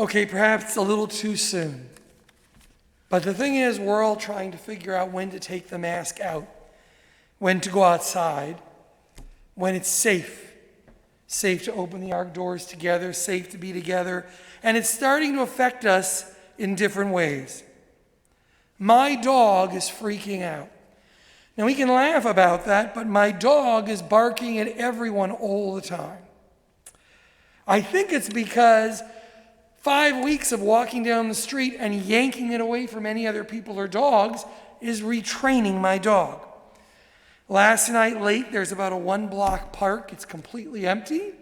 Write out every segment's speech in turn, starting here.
Okay, perhaps it's a little too soon. But the thing is, we're all trying to figure out when to take the mask out, when to go outside, when it's safe. Safe to open the ark doors together, safe to be together. And it's starting to affect us in different ways. My dog is freaking out. Now, we can laugh about that, but my dog is barking at everyone all the time. I think it's because 5 weeks of walking down the street and yanking it away from any other people or dogs is retraining my dog. Last night late, there's about a 1-block park. It's completely empty,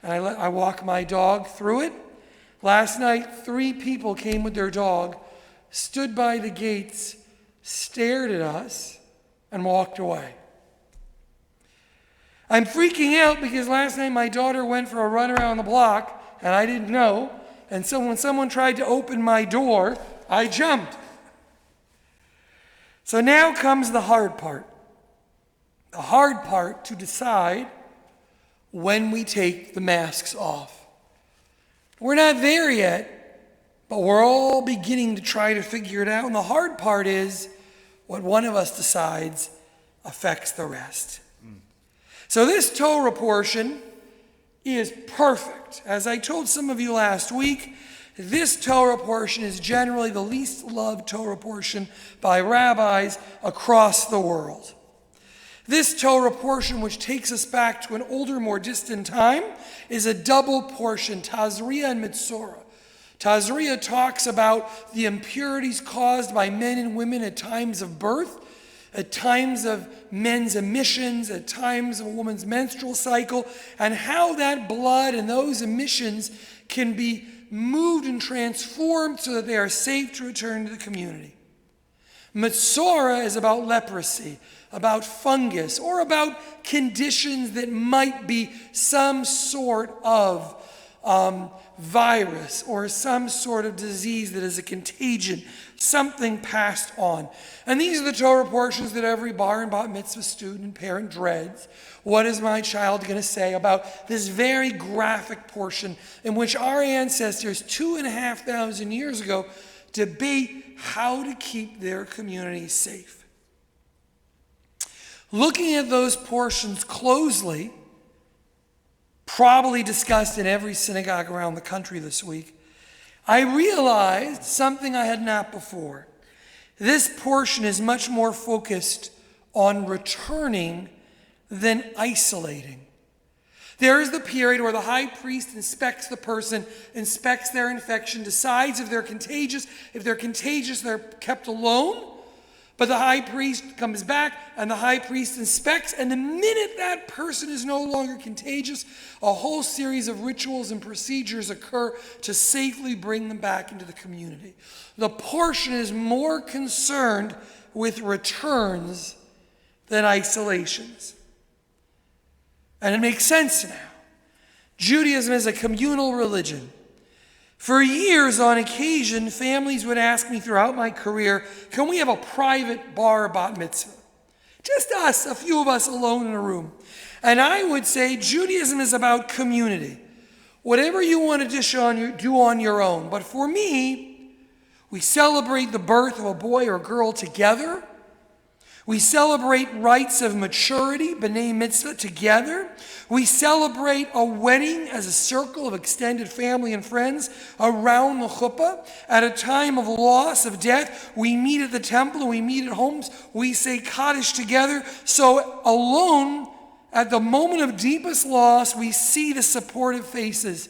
and I walk my dog through it. Last night, 3 people came with their dog, stood by the gates, stared at us, and walked away. I'm freaking out because last night my daughter went for a run around the block, and I didn't know, and so when someone tried to open my door, I jumped. So now comes the hard part. The hard part to decide when we take the masks off. We're not there yet, but we're all beginning to try to figure it out. And the hard part is what one of us decides affects the rest. So this Torah portion is perfect. As I told some of you last week, this Torah portion is generally the least loved Torah portion by rabbis across the world. This Torah portion, which takes us back to an older, more distant time, is a double portion, Tazria and Mitzorah. Tazria talks about the impurities caused by men and women at times of birth, at times of men's emissions, at times of a woman's menstrual cycle, and how that blood and those emissions can be moved and transformed so that they are safe to return to the community. Mitzorah is about leprosy, about fungus, or about conditions that might be some sort of virus or some sort of disease that is a contagion, something passed on. And these are the Torah portions that every bar and bat mitzvah student and parent dreads. What is my child going to say about this very graphic portion in which our ancestors 2,500 years ago debate how to keep their community safe? Looking at those portions closely, probably discussed in every synagogue around the country this week, I realized something I had not before. This portion is much more focused on returning than isolating. There is the period where the high priest inspects the person, inspects their infection, decides if they're contagious. If they're contagious, they're kept alone. But the high priest comes back and the high priest inspects, and the minute that person is no longer contagious, a whole series of rituals and procedures occur to safely bring them back into the community. The portion is more concerned with returns than isolations. And it makes sense now. Judaism is a communal religion. For years, on occasion, families would ask me throughout my career, can we have a private bar bat mitzvah? Just us, a few of us alone in a room. And I would say Judaism is about community. Whatever you want to do on your own. But for me, we celebrate the birth of a boy or girl together. We celebrate rites of maturity, b'nai mitzvah, together. We celebrate a wedding as a circle of extended family and friends around the chuppah. At a time of loss, of death, we meet at the temple and we meet at homes. We say Kaddish together. So alone, at the moment of deepest loss, we see the supportive faces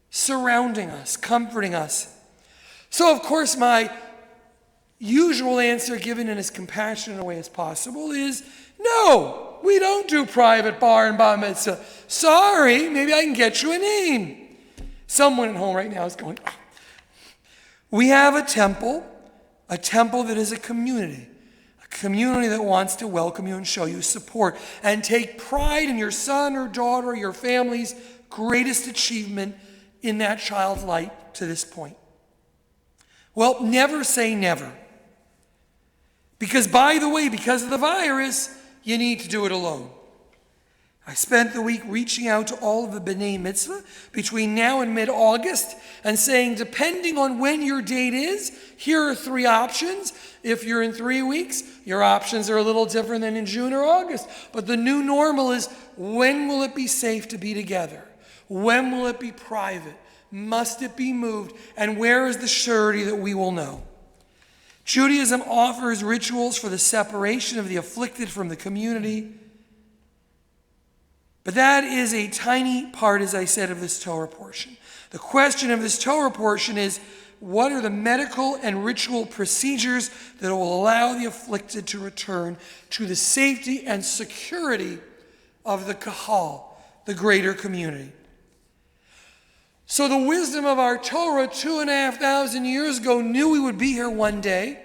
surrounding us, comforting us. So of course, my usual answer, given in as compassionate a way as possible, is no, we don't do private bar and bar mitzvah. Sorry, maybe I can get you a name. Someone at home right now is going, oh. We have a temple that is a community that wants to welcome you and show you support and take pride in your son or daughter or your family's greatest achievement in that child's life to this point. Well, never say never. Because, by the way, because of the virus, you need to do it alone. I spent the week reaching out to all of the B'nai Mitzvah between now and mid-August and saying, depending on when your date is, here are 3 options. If you're in 3 weeks, your options are a little different than in June or August. But the new normal is, when will it be safe to be together? When will it be private? Must it be moved? And where is the surety that we will know? Judaism offers rituals for the separation of the afflicted from the community. But that is a tiny part, as I said, of this Torah portion. The question of this Torah portion is, what are the medical and ritual procedures that will allow the afflicted to return to the safety and security of the kahal, the greater community? So the wisdom of our Torah 2,500 years ago knew we would be here one day,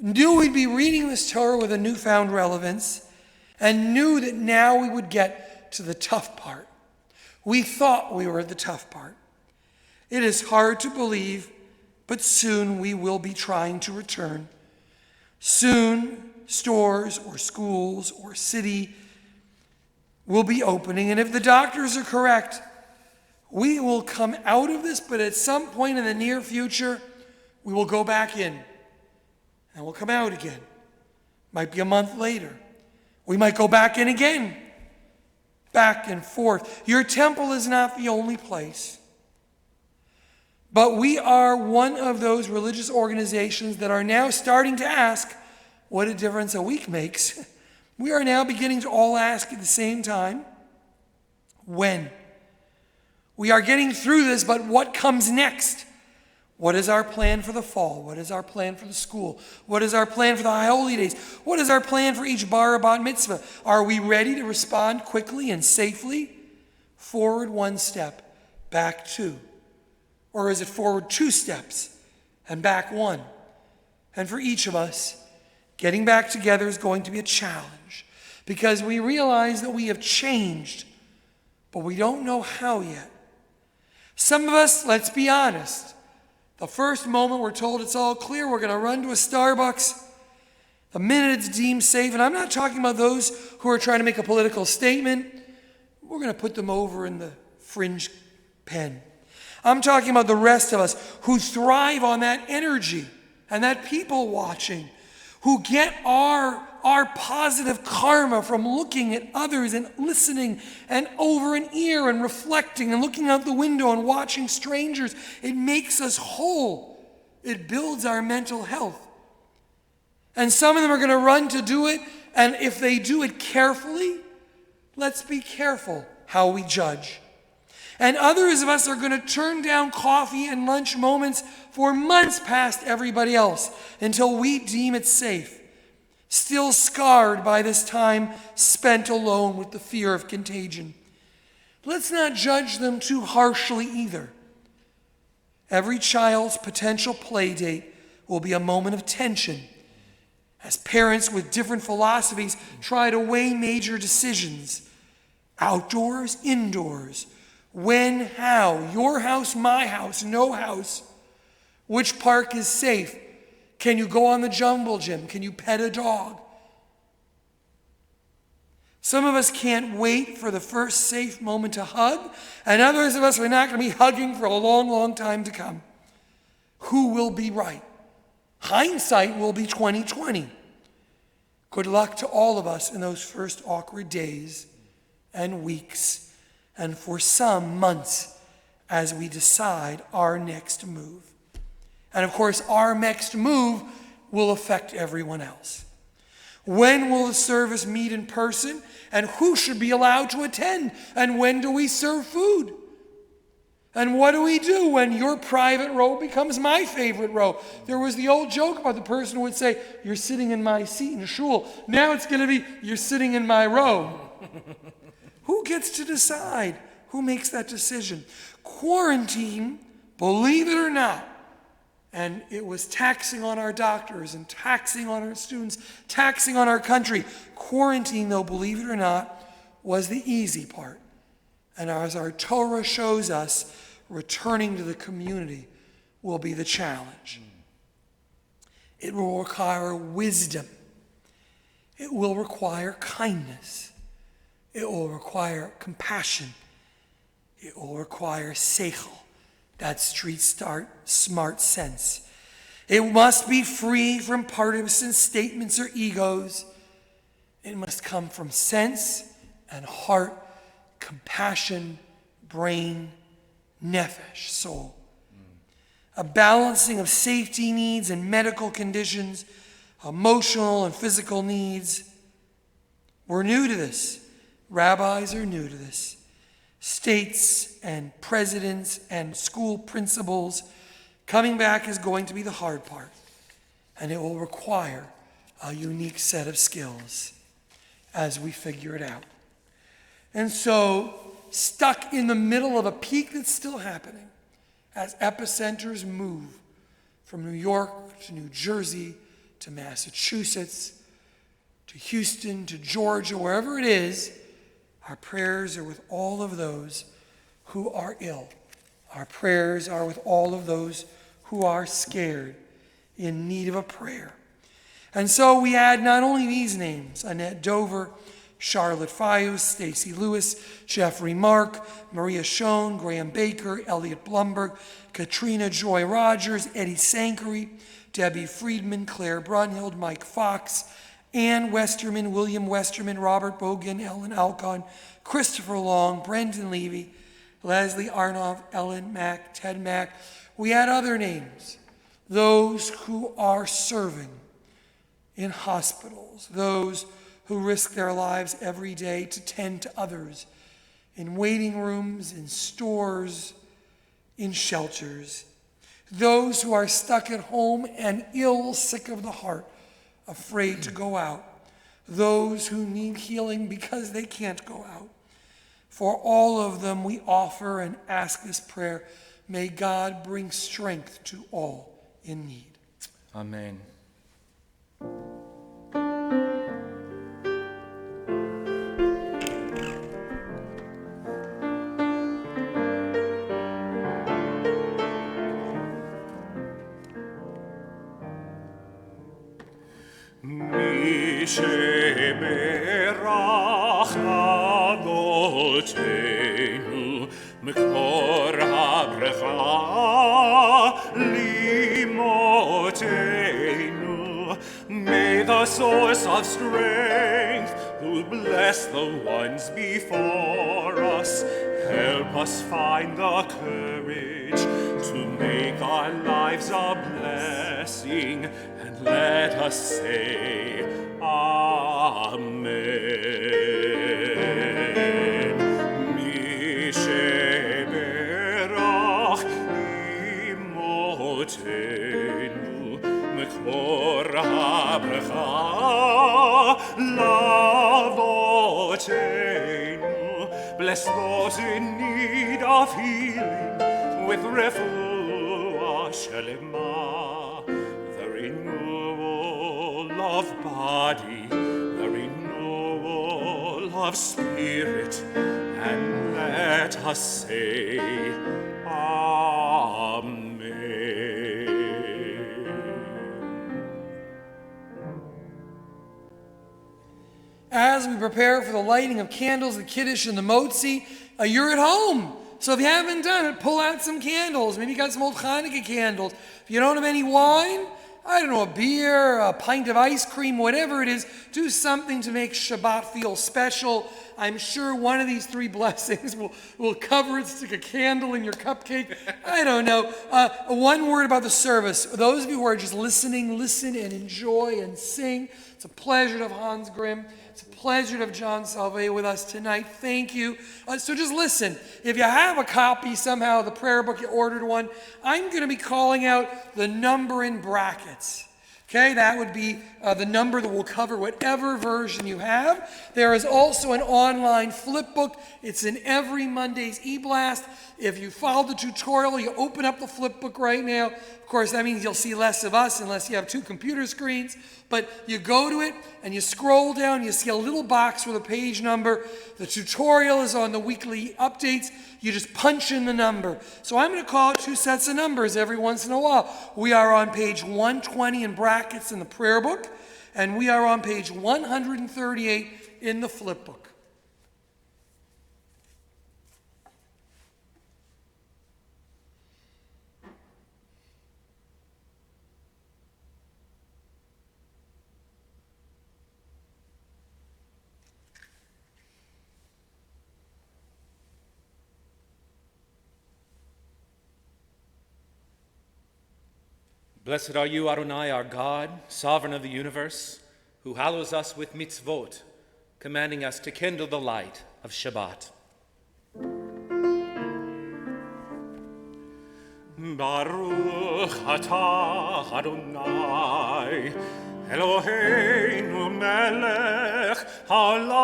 knew we'd be reading this Torah with a newfound relevance, and knew that now we would get to the tough part. We thought we were at the tough part. It is hard to believe, but soon we will be trying to return. Soon, stores or schools or city will be opening, and if the doctors are correct, we will come out of this, but at some point in the near future, we will go back in, and we'll come out again. Might be a month later. We might go back in again. Back and forth. Your temple is not the only place. But we are one of those religious organizations that are now starting to ask what a difference a week makes. We are now beginning to all ask at the same time, when? We are getting through this, but what comes next? What is our plan for the fall? What is our plan for the school? What is our plan for the high holy days? What is our plan for each bar or bat mitzvah? Are we ready to respond quickly and safely? Forward 1 step, back 2. Or is it forward 2 steps and back 1? And for each of us, getting back together is going to be a challenge because we realize that we have changed, but we don't know how yet. Some of us, let's be honest, the first moment we're told it's all clear, we're going to run to a Starbucks. The minute it's deemed safe, and I'm not talking about those who are trying to make a political statement, we're going to put them over in the fringe pen. I'm talking about the rest of us who thrive on that energy and that people watching, who get our positive karma from looking at others and listening and over an ear and reflecting and looking out the window and watching strangers. It makes us whole. It builds our mental health. And some of them are going to run to do it, and if they do it carefully, let's be careful how we judge. And others of us are going to turn down coffee and lunch moments for months past everybody else until we deem it safe. Still scarred by this time spent alone with the fear of contagion. Let's not judge them too harshly either. Every child's potential play date will be a moment of tension as parents with different philosophies try to weigh major decisions. Outdoors, indoors, when, how, your house, my house, no house, which park is safe. Can you go on the jungle gym? Can you pet a dog? Some of us can't wait for the first safe moment to hug, and others of us are not going to be hugging for a long, long time to come. Who will be right? Hindsight will be 20/20. Good luck to all of us in those first awkward days and weeks, and for some months as we decide our next move. And of course, our next move will affect everyone else. When will the service meet in person? And who should be allowed to attend? And when do we serve food? And what do we do when your private row becomes my favorite row? There was the old joke about the person who would say, "You're sitting in my seat in shul." Now it's going to be, "You're sitting in my row." Who gets to decide? Who makes that decision? Quarantine, believe it or not, and it was taxing on our doctors and taxing on our students, taxing on our country. Quarantine, though, believe it or not, was the easy part. And as our Torah shows us, returning to the community will be the challenge. It will require wisdom. It will require kindness. It will require compassion. It will require seichel, that smart sense. It must be free from partisan statements or egos. It must come from sense and heart, compassion, brain, nefesh, soul. A balancing of safety needs and medical conditions, emotional and physical needs. We're new to this. Rabbis are new to this. States and presidents and school principals, coming back is going to be the hard part. And it will require a unique set of skills as we figure it out. And so, stuck in the middle of a peak that's still happening, as epicenters move from New York to New Jersey to Massachusetts to Houston to Georgia, wherever it is, our prayers are with all of those who are ill. Our prayers are with all of those who are scared, in need of a prayer. And so we add not only these names, Annette Dover, Charlotte Fius, Stacy Lewis, Jeffrey Mark, Maria Schoen, Graham Baker, Elliot Blumberg, Katrina Joy Rogers, Eddie Sankery, Debbie Friedman, Claire Brunhild, Mike Fox, Ann Westerman, William Westerman, Robert Bogan, Ellen Alcon, Christopher Long, Brendan Levy, Leslie Arnov, Ellen Mack, Ted Mack. We add other names, those who are serving in hospitals, those who risk their lives every day to tend to others, in waiting rooms, in stores, in shelters, those who are stuck at home and ill, sick of the heart, afraid to go out, those who need healing because they can't go out. For all of them, we offer and ask this prayer. May God bring strength to all in need. Amen. שברח אבותינו מקור הברכה לימותינו. May the source of strength, who bless the ones before us, help us find the courage to make our lives a blessing, and let us say Amen. Mi sheberach imotenu mekor habracha lavotenu. Bless those in need of healing with refuah shelema, the renewal of body, the renewal of spirit, and let us say Amen. As we prepare for the lighting of candles, the Kiddush and the Motzi, you're at home. So if you haven't done it, pull out some candles. Maybe you got some old Hanukkah candles. If you don't have any wine, I don't know, a beer, a pint of ice cream, whatever it is, do something to make Shabbat feel special. I'm sure one of these three blessings will cover it. Stick a candle in your cupcake. I don't know. One word about the service. Those of you who are just listening, listen and enjoy and sing. It's a pleasure to have Hans Grimm. It's a pleasure to have John Salve with us tonight. Thank you. So just listen. If you have a copy somehow of the prayer book, you ordered one, I'm going to be calling out the number in brackets. Okay, that would be the number that will cover whatever version you have. There is also an online flip book. It's in every Monday's e-blast. If you follow the tutorial, you open up the flip book right now. Of course, that means you'll see less of us unless you have two computer screens. But you go to it and you scroll down, you see a little box with a page number. The tutorial is on the weekly updates. You just punch in the number. So I'm going to call out two sets of numbers every once in a while. We are on page 120 in brackets in the prayer book, and we are on page 138 in the flip book. Blessed are you, Adonai, our God, sovereign of the universe, who hallows us with mitzvot, commanding us to kindle the light of Shabbat. Baruch atah Adonai, Eloheinu melech haolam,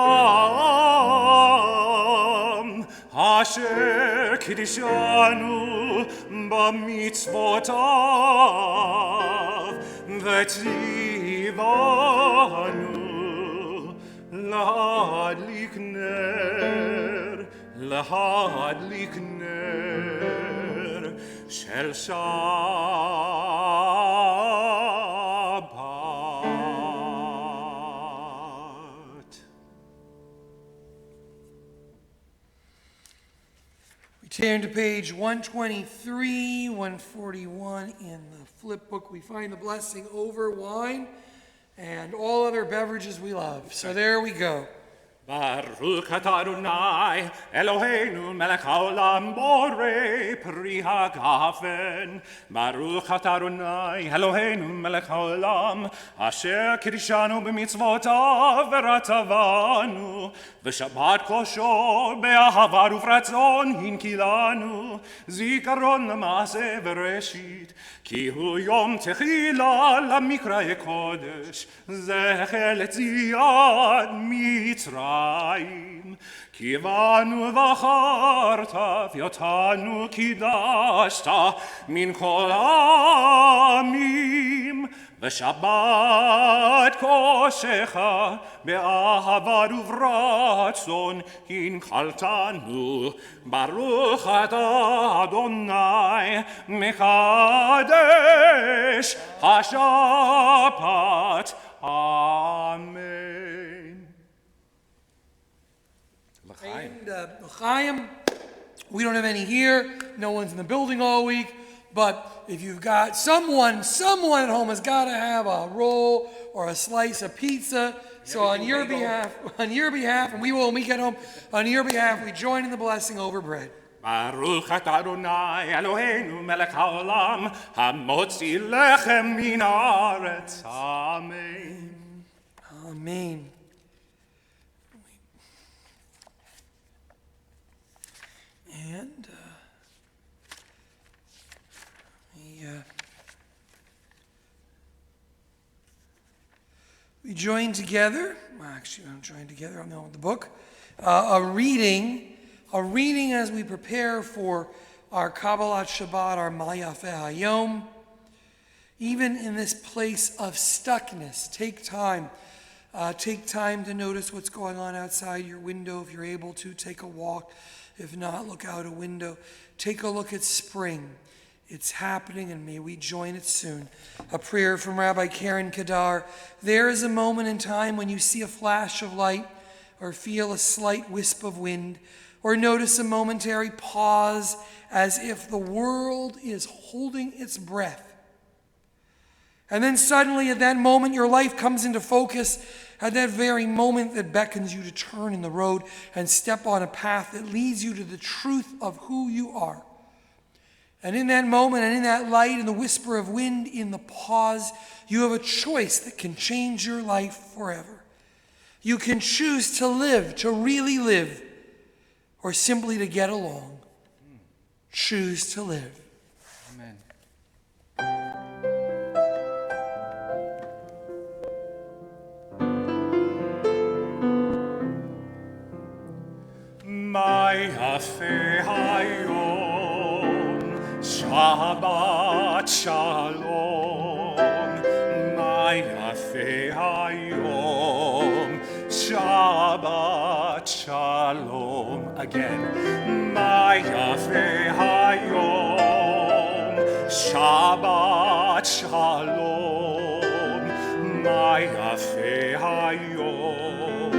asher kiddushanu b'mitzvotav, v'tzivanu lahadlik ner shel Shabbat. We turn to page 123, 141 in the flip book. We find the blessing over wine and all other beverages we love. So there we go. Baruch atah Adonai, Eloheinu melech haolam borei pri hagafen. Baruch atah Adonai, Eloheinu melech haolam, asher kiddushanu b'mitzvotav v'ratavanu, v'shabbat kosho be'ahava uvratzon hinkilanu, zikaron l'maaseh v'reshit, ki hu yom techila l'mikra'e kodesh, zecher l'tziat Mitzrayim. כי בנו בחרת ואותנו קידשת מן כל העמים ושבת קודשך באהבה וברצון הנחלתנו ברוך אתה אדוני מקדש השבת אמן. And L'chaim, we don't have any here. No one's in the building all week. But if you've got someone at home has got to have a roll or a slice of pizza. So on your behalf, and we will when we get home, on your behalf, we join in the blessing over bread. Baruch atah Adonai Eloheinu melech haolam hamotzi lechem min haaretz. Amen. Amen. And we join together. Well, actually, we don't join together. I'm not with the book. A reading as we prepare for our Kabbalat Shabbat, our Mayafeh Hayom. Even in this place of stuckness, take time. Take time to notice what's going on outside your window. If you're able to, take a walk. If not, look out a window. Take a look at spring. It's happening, and may we join it soon. A prayer from Rabbi Karen Kadar. There is a moment in time when you see a flash of light, or feel a slight wisp of wind, or notice a momentary pause as if the world is holding its breath. And then suddenly at that moment your life comes into focus, at that very moment that beckons you to turn in the road and step on a path that leads you to the truth of who you are. And in that moment and in that light, in the whisper of wind, in the pause, you have a choice that can change your life forever. You can choose to live, to really live, or simply to get along. Choose to live. Amen. Mayafeh Hayom, Shabbat Shalom. Mayafeh Hayom, Shabbat Shalom. Again. Mayafeh Hayom, Shabbat Shalom. Mayafeh Hayom,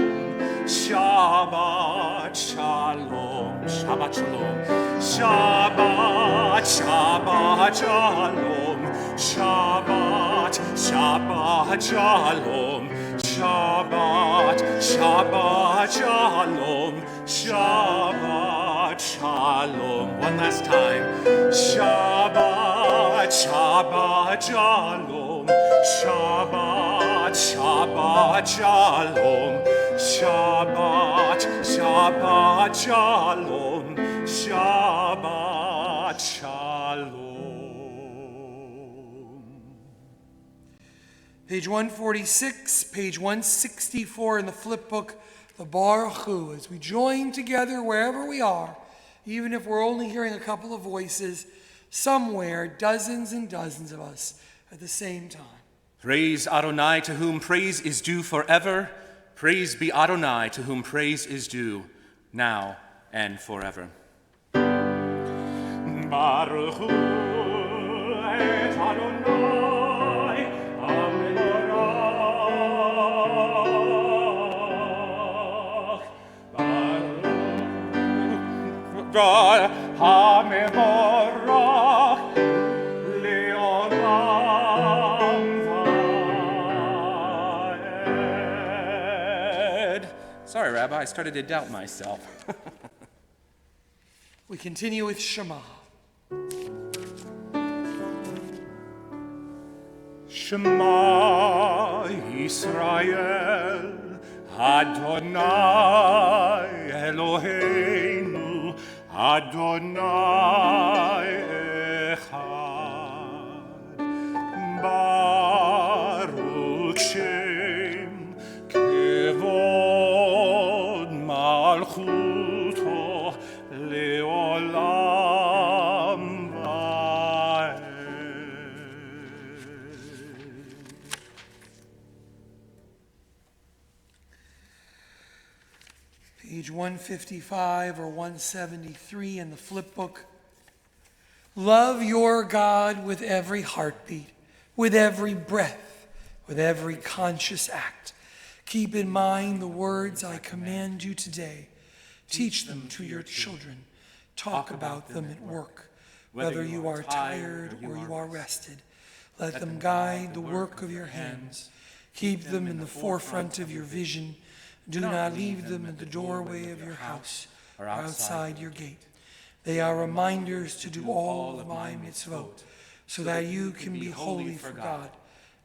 Shabbat Shalom, Shabbat Shalom, Shabbat, Shabbat Shalom, Shabbat, Shabbat Shalom, Shabbat, Shabbat Shalom, Shabbat Shalom. One last time. Shabbat, Shabbat Shalom, Shabbat, Shabbat Shalom, Shabbat, Shabbat Shalom, Shabbat Shalom. Page 146, page 164 in the flip book, the Baruch Hu, as we join together wherever we are, even if we're only hearing a couple of voices, somewhere, dozens and dozens of us at the same time. Praise Adonai, to whom praise is due forever. Praise be Adonai, to whom praise is due, now and forever. Baruch Hu et Adonai, HaMevorach. Baruch God HaMevorach, Leolam Vaed. Sorry, Rabbi, I started to doubt myself. We continue with Shema. Shema Yisrael, Adonai Eloheinu, Adonai Echad. Baruch Shem Kevod Malchuto Leolam Vaed. Page 155 or 173 in the flip book. Love your God with every heartbeat, with every breath, with every conscious act. Keep in mind the words I command you today. Teach them to your children. Talk about them at work. Whether you are tired or you are rested, let them guide the work of your hands. Keep them in the forefront of your vision. Do not leave them at the doorway of your house or outside your gate. They are reminders to do all of my mitzvot, so that you can be holy for God.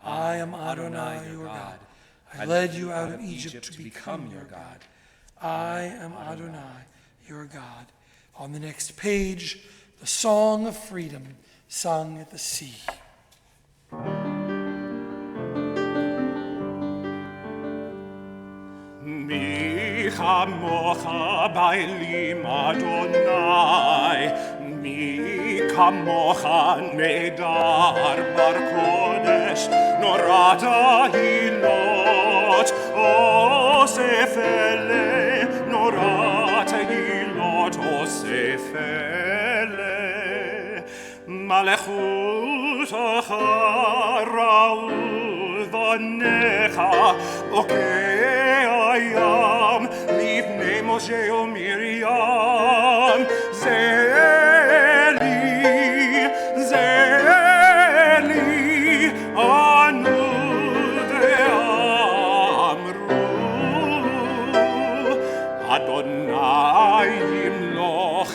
I am Adonai, your God. I led you out of Egypt to become your God. I am Adonai, your God. On the next page, the Song of Freedom, sung at the sea. Mi chamocha bailim Adonai, mi kamocha nedar bar kodesh, norata hilot osefele, norata hilot osefele, malechut acharau vanecha, ayam, livnei Moshe uMiriam, zeli, anu ve'amru, Adonai yimloch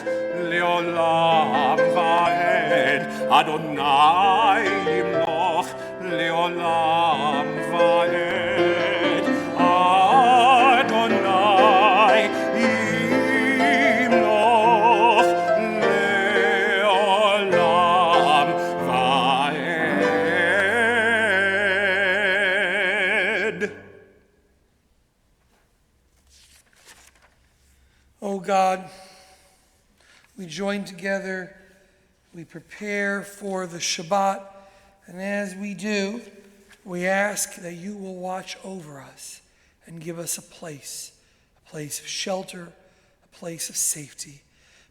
leolam vaed, Adonai yimloch leolam vaed. Adonai yimloch leolam vaed. Oh God, we join together, we prepare for the Shabbat, and as we do, we ask that you will watch over us and give us a place of shelter, a place of safety.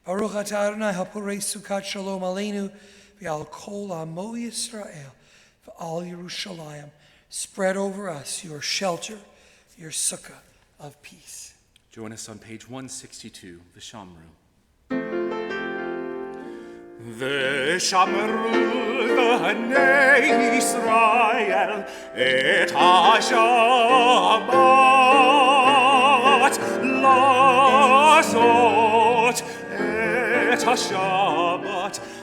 Baruch atah Adonai haporei sukat shalom aleinu v'al kol amo Yisrael v'al Yerushalayim. Spread over us your shelter, your sukkah of peace. Join us on page 162, V'shamru. V'shamru b'nei Yisrael et ha-Shabbat lazot et ha-Shabbat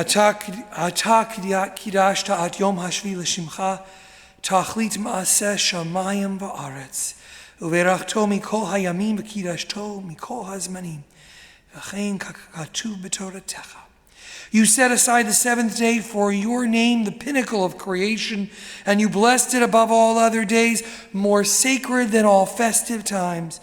אתה קידשת את יום השביעי לשמך, תכלית מעשה שמיים וארץ, וברכתו מכל הימים וקידשתו מכל הזמנים, וכן ככתוב בתורתך. You set aside the seventh day for your name, the pinnacle of creation, and you blessed it above all other days, more sacred than all festive times.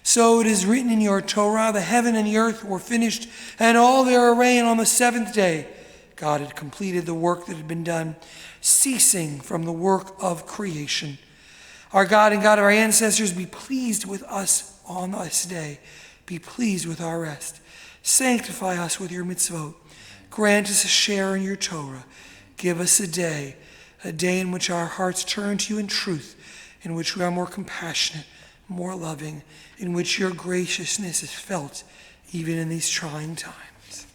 So it is written in your Torah, the heaven and the earth were finished, and all their array, and on the seventh day God had completed the work that had been done, ceasing from the work of creation. Our God and God of our ancestors, be pleased with us on this day. Be pleased with our rest. Sanctify us with your mitzvot. Grant us a share in your Torah. Give us a day in which our hearts turn to you in truth, in which we are more compassionate, more loving, in which your graciousness is felt even in these trying times.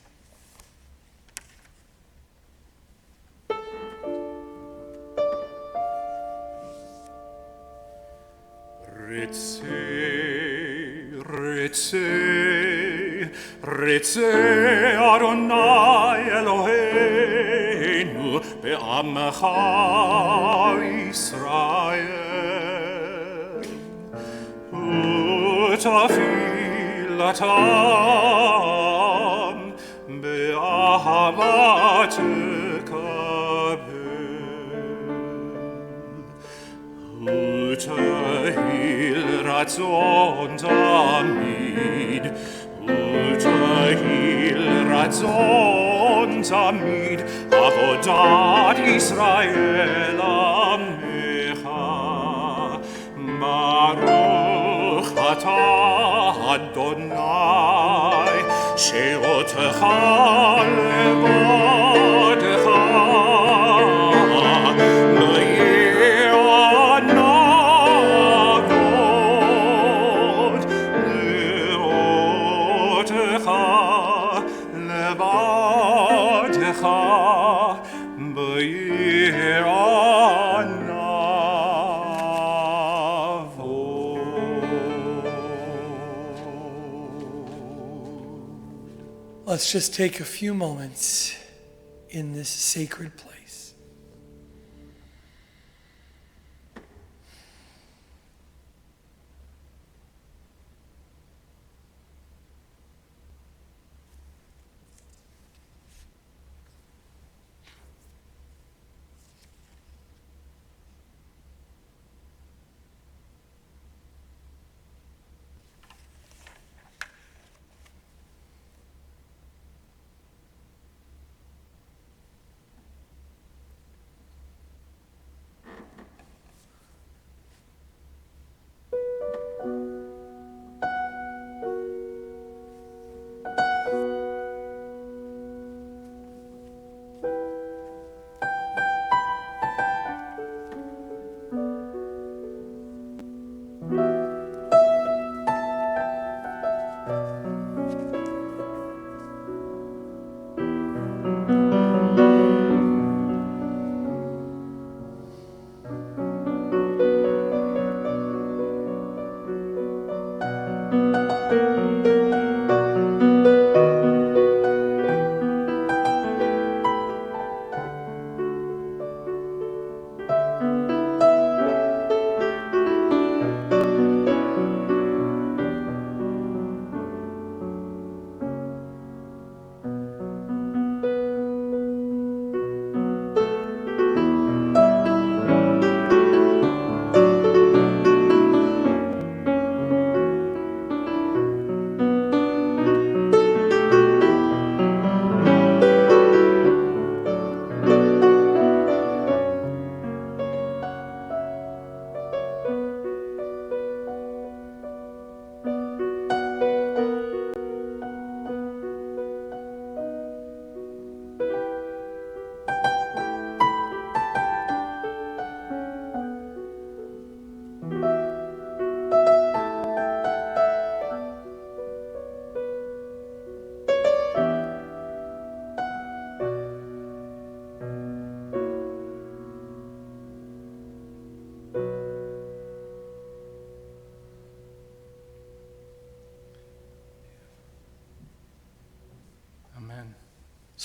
Ritzeh Adonai Eloheinu be'amecha Yisrael utafilatam be'ahavat tekabel utahil ratzon tamid Utahil Ratzon Tamid Avodat Yisrael Amecha Baruch Atah Adonai She'otecha levadecha Let's just take a few moments in this sacred place.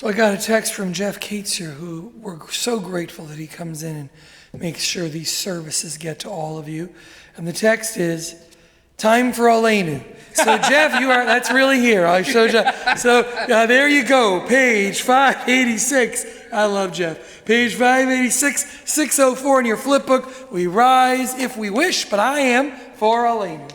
So I got a text from Jeff Cates here, who we're so grateful that he comes in and makes sure these services get to all of you. And the text is, time for Aleinu. So Jeff, that's really here. I showed you. So there you go, page 586. I love Jeff. Page 586, 604 in your flip book. We rise if we wish, but I am for Aleinu.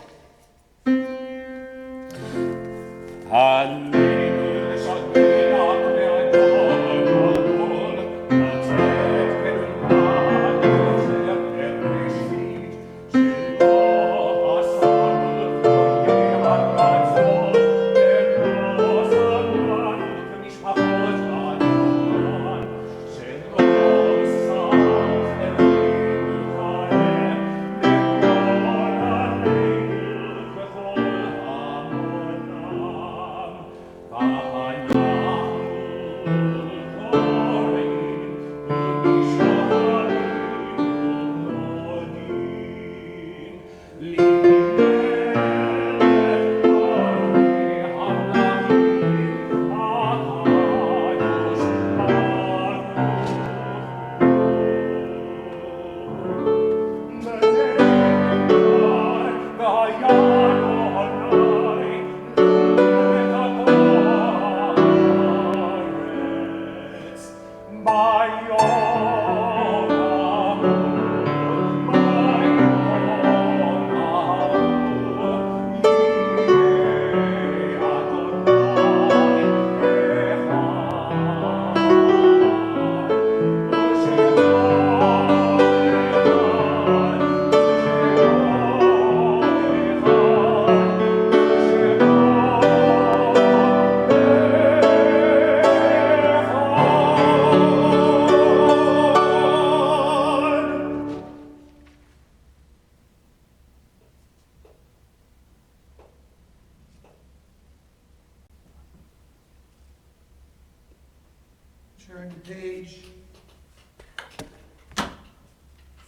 Turn to page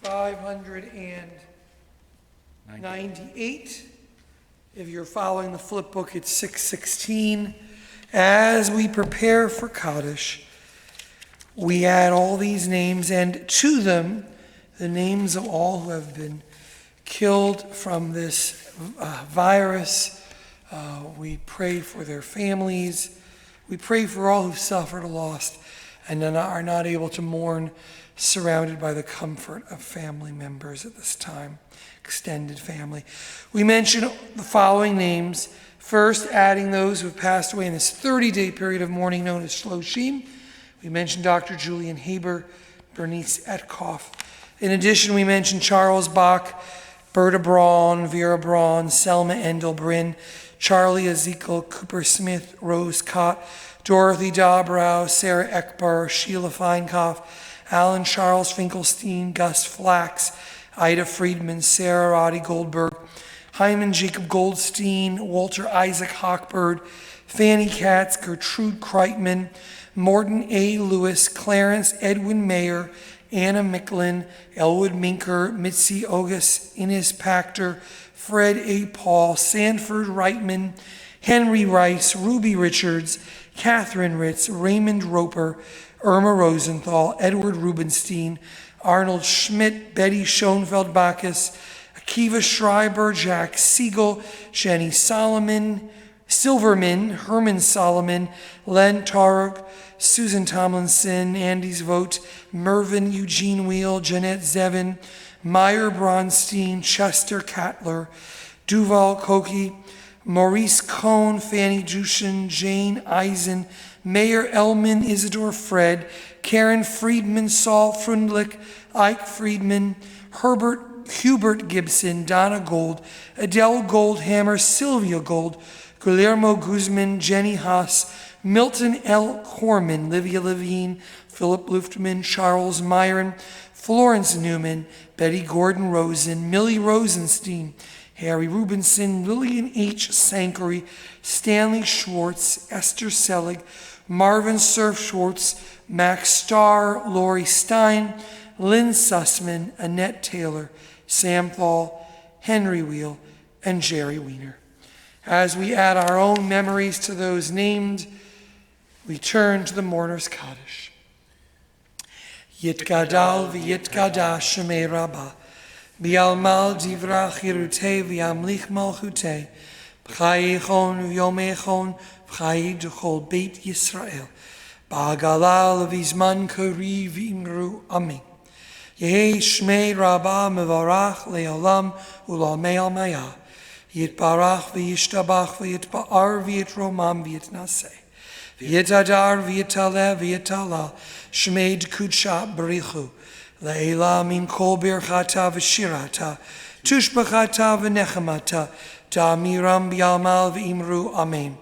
598. If you're following the flip book, it's 616. As we prepare for Kaddish, we add all these names, and to them, the names of all who have been killed from this virus. We pray for their families. We pray for all who've suffered or lost and are not able to mourn, surrounded by the comfort of family members at this time, extended family. We mention the following names. First, adding those who have passed away in this 30-day period of mourning known as Shloshim. We mentioned Dr. Julian Haber, Bernice Etkoff. In addition, we mentioned Charles Bach, Berta Braun, Vera Braun, Selma Endelbrin, Charlie Ezekiel, Cooper Smith, Rose Cott, Dorothy Dobrow, Sarah Ekbar, Sheila Feinkopf, Alan Charles Finkelstein, Gus Flax, Ida Friedman, Sarah Roddy Goldberg, Hyman Jacob Goldstein, Walter Isaac Hochberg, Fanny Katz, Gertrude Kreitman, Morton A. Lewis, Clarence Edwin Mayer, Anna Micklin, Elwood Minker, Mitzi Ogus, Ines Pachter, Fred A. Paul, Sanford Reitman, Henry Rice, Ruby Richards, Catherine Ritz, Raymond Roper, Irma Rosenthal, Edward Rubenstein, Arnold Schmidt, Betty Schoenfeld Bacchus, Akiva Schreiber, Jack Siegel, Jenny Silverman, Herman Solomon, Len Tarug, Susan Tomlinson, Andy's Vote, Mervyn Eugene Wheel, Jeanette Zevin, Meyer Bronstein, Chester Cattler, Duval Koki, Maurice Cohn, Fanny Jushin, Jane Eisen, Mayor Elman, Isidore Fred, Karen Friedman, Saul Frundlich, Ike Friedman, Hubert Gibson, Donna Gold, Adele Goldhammer, Sylvia Gold, Guillermo Guzman, Jenny Haas, Milton L. Corman, Livia Levine, Philip Luftman, Charles Myron, Florence Newman, Betty Gordon Rosen, Millie Rosenstein, Harry Rubinson, Lillian H. Sankery, Stanley Schwartz, Esther Selig, Marvin Surf Schwartz, Max Starr, Lori Stein, Lynn Sussman, Annette Taylor, Sam Thal, Henry Wheel, and Jerry Weiner. As we add our own memories to those named, we turn to the mourner's Kaddish. Yitgadal v'yitgadash shemei Rabbah, bi'almal divrach yirutei v'yamlich malchutei, b'chai echon v'yom echon v'chai d'chol Beit Yisrael, ba'agalal v'izman kori v'imru amin. Yehi shmei Rabbah mevarach le'olam u'lamei al-maya, yitbarach v'yishtabach v'yitba'ar v'yitromam v'yitnaseh. V'yitadar v'yitaleh v'yitala shmeid kudsha barichu le'ela min kol birchata v'shirata tushbachata v'nechamata ta'amiram b'yalmal v'imru amen.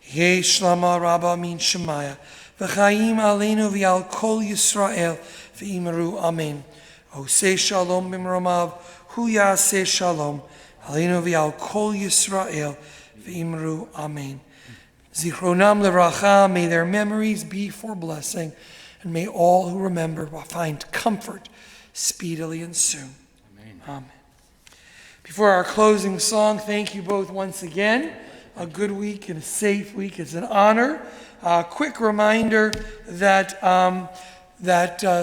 Yehi shlama rabba min shemaya v'chaim aleinu v'yal kol Yisrael v'imru amen. Oseh shalom b'mromav hu yaseh shalom aleinu v'yal kol Yisrael v'imru amen. Zichronam levracha, may their memories be for blessing, and may all who remember find comfort speedily and soon. Amen. Amen. Before our closing song, thank you both once again. A good week and a safe week. It's an honor. Quick reminder that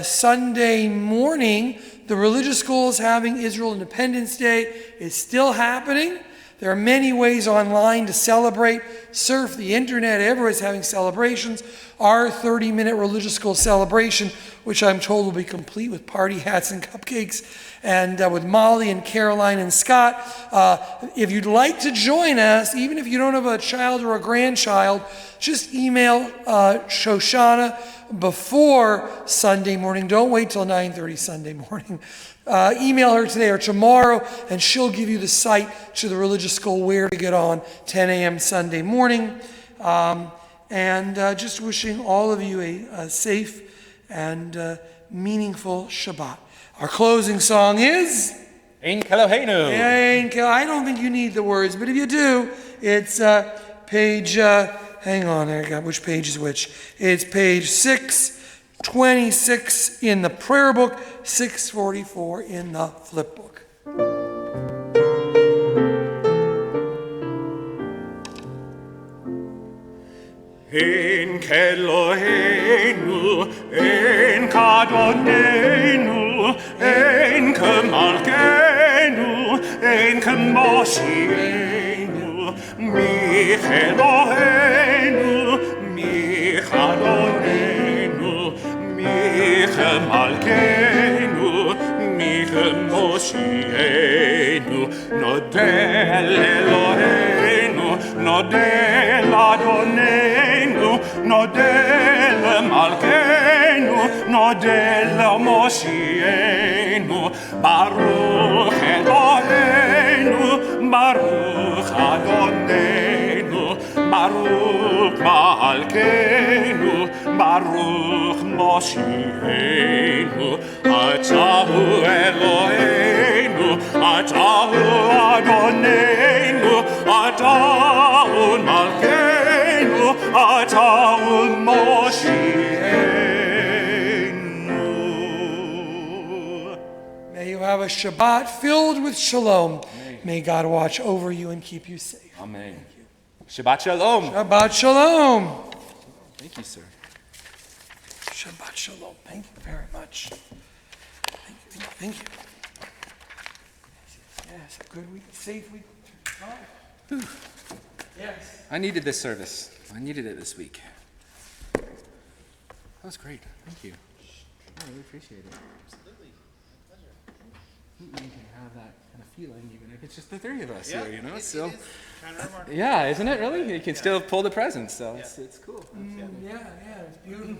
Sunday morning, the religious school is having Israel Independence Day. It's still happening. There are many ways online to celebrate. Surf the internet. Everyone's having celebrations. Our 30-minute religious school celebration, which I'm told will be complete with party hats and cupcakes, and with Molly and Caroline and Scott. If you'd like to join us, even if you don't have a child or a grandchild, just email Shoshana before Sunday morning. Don't wait till 9:30 Sunday morning. Email her today or tomorrow, and she'll give you the site to the religious school where to get on 10 a.m. Sunday morning. And just wishing all of you a safe and meaningful Shabbat. Our closing song is Ein Keloheinu. I don't think you need the words, but if you do, it's page, hang on, I got which page is which. It's page 626 in the prayer book, 644 in the flip book. Ein Keloheinu, ein Kadonenu, ein Kemalkenu, ein Kemoshienu, mich Eloheinu, mich Adonenu, mich Kemalkenu, mich Moshienu, Nodel Eloheinu, Nodel Adonenu, Nodel Malkenu, Nodel Moshienu, Baruch Eloheinu, Baruch Adonenu, Baruch Malkenu, Baruch Moshienu, Atahu Eloheinu, Atahu Adonenu, Atahu Malkenu, Atahu Moshienu. May you have a Shabbat filled with shalom. May God watch over you and keep you safe. Amen. Shabbat Shalom. Shabbat shalom. Thank you, sir. Shabbat shalom. Thank you very much. Thank you. Yes, a good week, a safe week. Yes. I needed this service. I needed it this week. That was great. Thank you. I really appreciate it. Absolutely. My pleasure. You can have that kind of feeling even if it's just the three of us here, you know? It So, is kind of remarkable. yeah, isn't it really? You can still pull the presents, so it's cool. Yeah, it's beautiful.